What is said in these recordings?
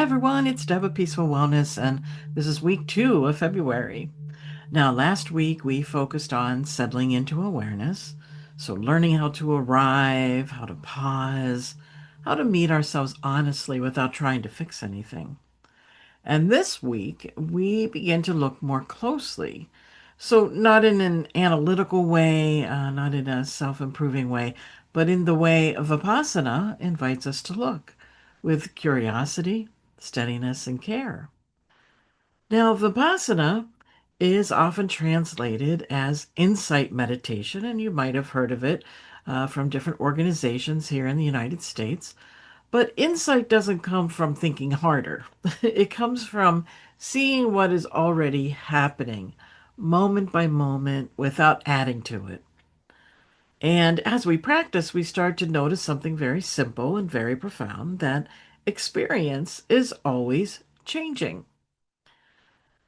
Hi everyone, it's Deb of Peaceful Wellness, and this is week 2 of February. Now, last week we focused on settling into awareness, so learning how to arrive, how to pause, how to meet ourselves honestly without trying to fix anything. And this week we begin to look more closely. So, not in an analytical way, not in a self improving way, but in the way Vipassana invites us to look with curiosity, steadiness, and care. Now, Vipassana is often translated as insight meditation, and you might have heard of it from different organizations here in the United States. But insight doesn't come from thinking harder, it comes from seeing what is already happening moment by moment without adding to it. And as we practice, we start to notice something very simple and very profound, that experience is always changing.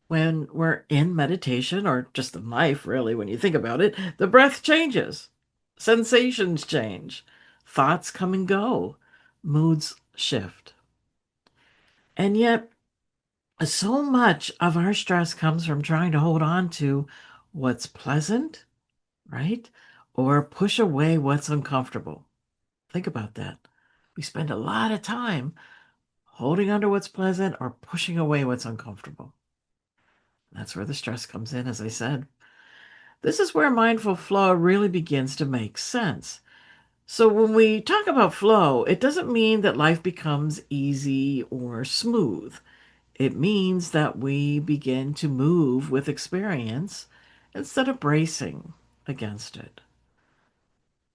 When we're in meditation, or just in life, really, when you think about it, the breath changes, sensations change, thoughts come and go, moods shift. And yet, so much of our stress comes from trying to hold on to what's pleasant, right? Or push away what's uncomfortable. Think about that. We spend a lot of time holding on to what's pleasant or pushing away what's uncomfortable. That's where the stress comes in, as I said. This is where mindful flow really begins to make sense. So, when we talk about flow, it doesn't mean that life becomes easy or smooth. It means that we begin to move with experience instead of bracing against it.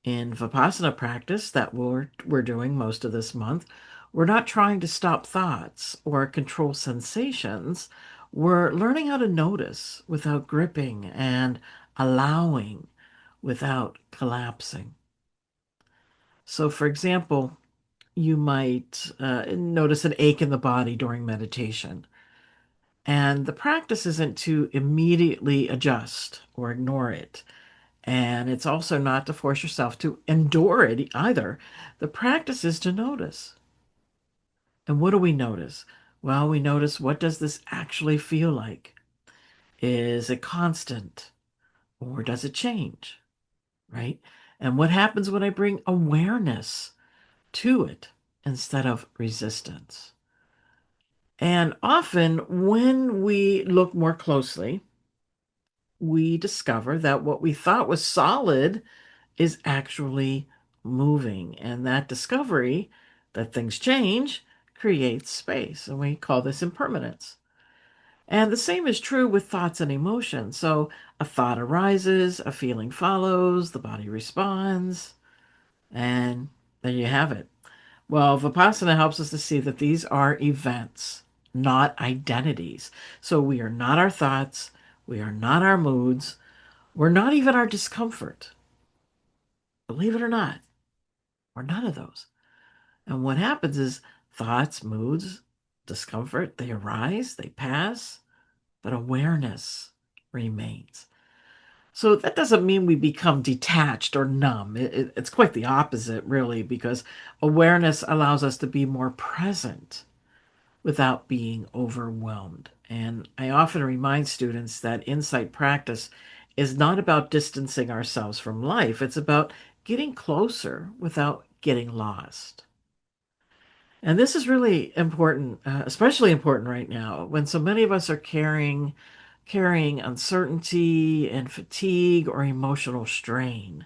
In Vipassana practice that we're doing most of this month, we're not trying to stop thoughts or control sensations. We're learning how to notice without gripping and allowing without collapsing. So, for example, you might notice an ache in the body during meditation. And the practice isn't to immediately adjust or ignore it. And it's also not to force yourself to endure it either. The practice is to notice. And what do we notice? Well, we notice, what does this actually feel like? Is it constant or does it change? Right? And what happens when I bring awareness to it instead of resistance? And often, when we look more closely, we discover that what we thought was solid is actually moving. And that discovery that things change creates space. And we call this impermanence. And the same is true with thoughts and emotions. So a thought arises, a feeling follows, the body responds, and there you have it. Well, Vipassana helps us to see that these are events, not identities. So we are not our thoughts, we are not our moods, we're not even our discomfort. Believe it or not, we're none of those. And what happens is thoughts, moods, discomfort, they arise, they pass, but awareness remains. So that doesn't mean we become detached or numb. It's quite the opposite, really, because awareness allows us to be more present without being overwhelmed. And I often remind students that insight practice is not about distancing ourselves from life, it's about getting closer without getting lost. And this is really important, especially important right now when so many of us are carrying uncertainty and fatigue or emotional strain.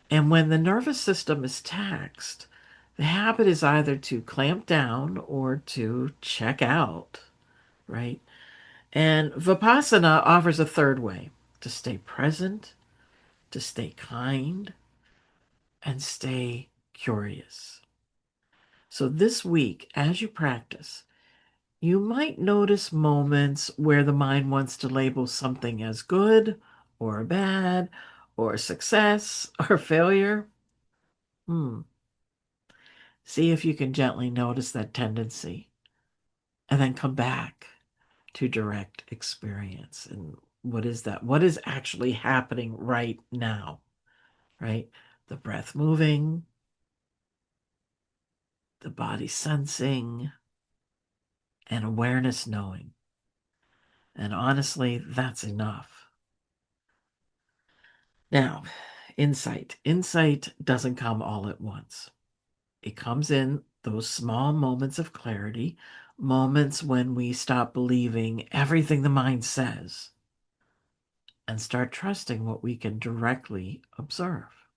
And when the nervous system is taxed, the habit is either to clamp down or to check out, right? And Vipassana offers a third way to stay present, to stay kind, and stay curious. So this week, as you practice, you might notice moments where the mind wants to label something as good or bad or success or failure. Hmm. See if you can gently notice that tendency and then come back to direct experience. And what is that? What is actually happening right now? Right? The breath moving, the body sensing, and awareness knowing. And honestly, that's enough. Now, insight. Insight doesn't come all at once. It comes in those small moments of clarity, moments when we stop believing everything the mind says and start trusting what we can directly observe.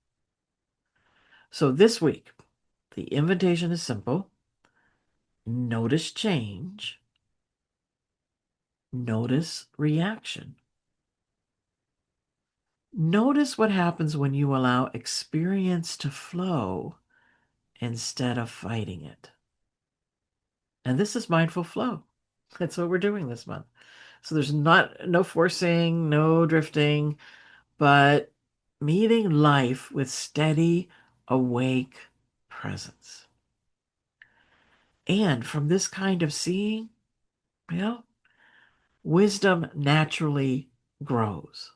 So this week, the invitation is simple. Notice change. Notice reaction. Notice what happens when you allow experience to flow instead of fighting it. And this is mindful flow. That's what we're doing this month. So there's no forcing, no drifting, but meeting life with steady, awake presence. And from this kind of seeing, well, wisdom naturally grows.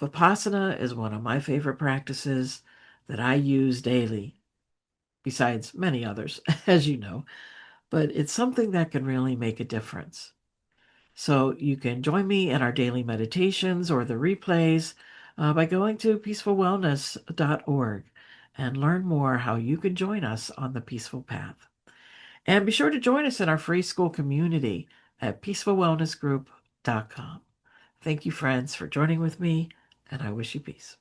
Vipassana is one of my favorite practices that I use daily, besides many others, as you know, but it's something that can really make a difference. So you can join me in our daily meditations or the replays by going to peacefulwellness.org and learn more how you can join us on the peaceful path. And be sure to join us in our free school community at peacefulwellnessgroup.com. Thank you, friends, for joining with me, and I wish you peace.